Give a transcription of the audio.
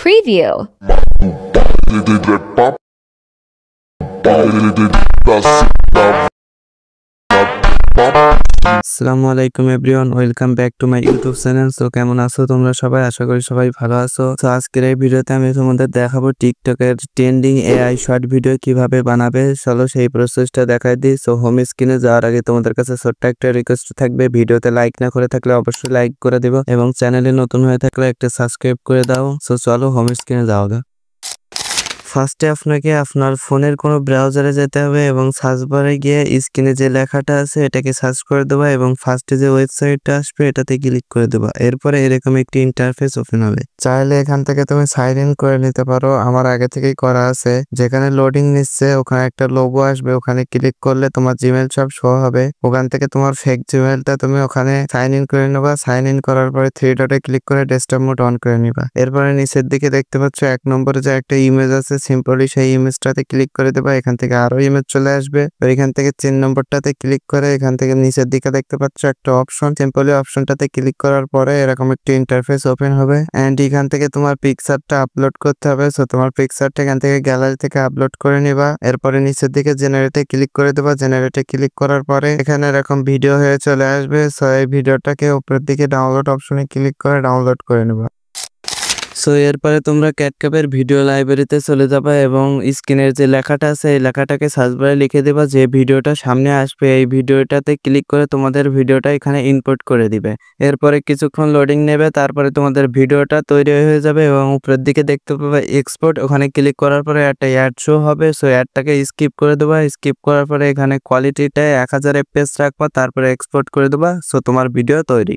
Preview. আসসালামু আলাইকুম everyone, welcome back to my YouTube channel. So কেমন আছো তোমরা সবাই? আশা করি সবাই ভালো আছো। তো আজকের এই ভিডিওতে আমি তোমাদের দেখাবো টিকটকের ট্রেন্ডিং এআই শর্ট ভিডিও কিভাবে বানাবে। চলো সেই প্রসেসটা দেখাই দিই। সো হোম স্ক্রিনে যাওয়ার আগে তোমাদের কাছে ছোট্ট একটা রিকোয়েস্ট থাকবে, ভিডিওতে লাইক না করে থাকলে অবশ্যই লাইক করে দিও এবং চ্যানেলে নতুন হয়ে থাকলে একটা সাবস্ক্রাইব করে দাও। সো চলো হোম স্ক্রিনে যাওয়া যাক। ফার্স্টে আপনাকে আপনার ফোনের কোনো ব্রাউজারে যেতে হবে এবং সার্চ বারে গিয়ে স্ক্রিনে যে লেখাটা আছে এটাকে সার্চ করে দেবা এবং ফার্স্টে যে ওয়েবসাইটটা আসবে এটাতে ক্লিক করে দেবা। এরপরে এরকম একটি ইন্টারফেস ওপেন হবে। চাইলে এখান থেকে তুমি সাইন ইন করে নিতে পারো, আমার আগে থেকেই করা আছে। যেখানে লোডিং নিচ্ছে ওখানে একটা লোগো আসবে, ওখানে ক্লিক করলে তোমার জিমেল সব শো হবে। ওখান থেকে তোমার ফেক জিমেলটা তুমি ওখানে সাইন ইন করে নেবা। সাইন ইন করার পরে থ্রি ডটে ক্লিক করে ডেস্কটপ মোড অন করে নিবা। এরপরে নিচের দিকে দেখতে পাচ্ছ 1 নম্বরে যে একটা ইমেজ আছে, সিম্পলি সেই ইমেজটাতে ক্লিক করে দেবা। এখান থেকে আরো ইমেজ চলে আসবে। এখান থেকে 3 নম্বরটাতে ক্লিক করে এখান থেকে নিচের দিকে দেখতে পাচ্ছ একটা অপশন, সিম্পলি অপশনটাতে ক্লিক করার পরে এরকম একটা ইন্টারফেস ওপেন হবে। এন্ড এখান থেকে তোমার পিকচারটা আপলোড করতে হবে। সো তোমার পিকচারটা এখান থেকে গ্যালারি থেকে আপলোড করে নিবা। এরপরে নিচের দিকে জেনারেটে ক্লিক করে দেবা। জেনারেটে ক্লিক করার পরে এখানে এরকম ভিডিও হয়ে চলে আসবে। সো এই ভিডিওটাকে উপরের দিকে ডাউনলোড অপশনে ক্লিক করে ডাউনলোড করে নেবা। সো এরপরে তোমরা ক্যাটকাপের ভিডিও লাইব্রেরিতে চলে যাবা এবং স্ক্রিনের যে লেখাটা আছে এই লেখাটাকে সার্চ বারে লিখে দেবা। যে ভিডিওটা সামনে আসবে এই ভিডিওটাতে ক্লিক করে তোমাদের ভিডিওটা এখানে ইনপুট করে দিবে। এরপরে কিছুক্ষণ লোডিং নেবে, তারপরে তোমাদের ভিডিওটা তৈরি হয়ে যাবে এবং উপরের দিকে দেখতে পাবে এক্সপোর্ট, ওখানে ক্লিক করার পরে একটা অ্যাড শো হবে। সো অ্যাডটাকে স্কিপ করে দেবা। স্কিপ করার পরে এখানে কোয়ালিটিটা 1000 fps রাখবা, তারপরে এক্সপোর্ট করে দেবা। সো তোমার ভিডিও তৈরি।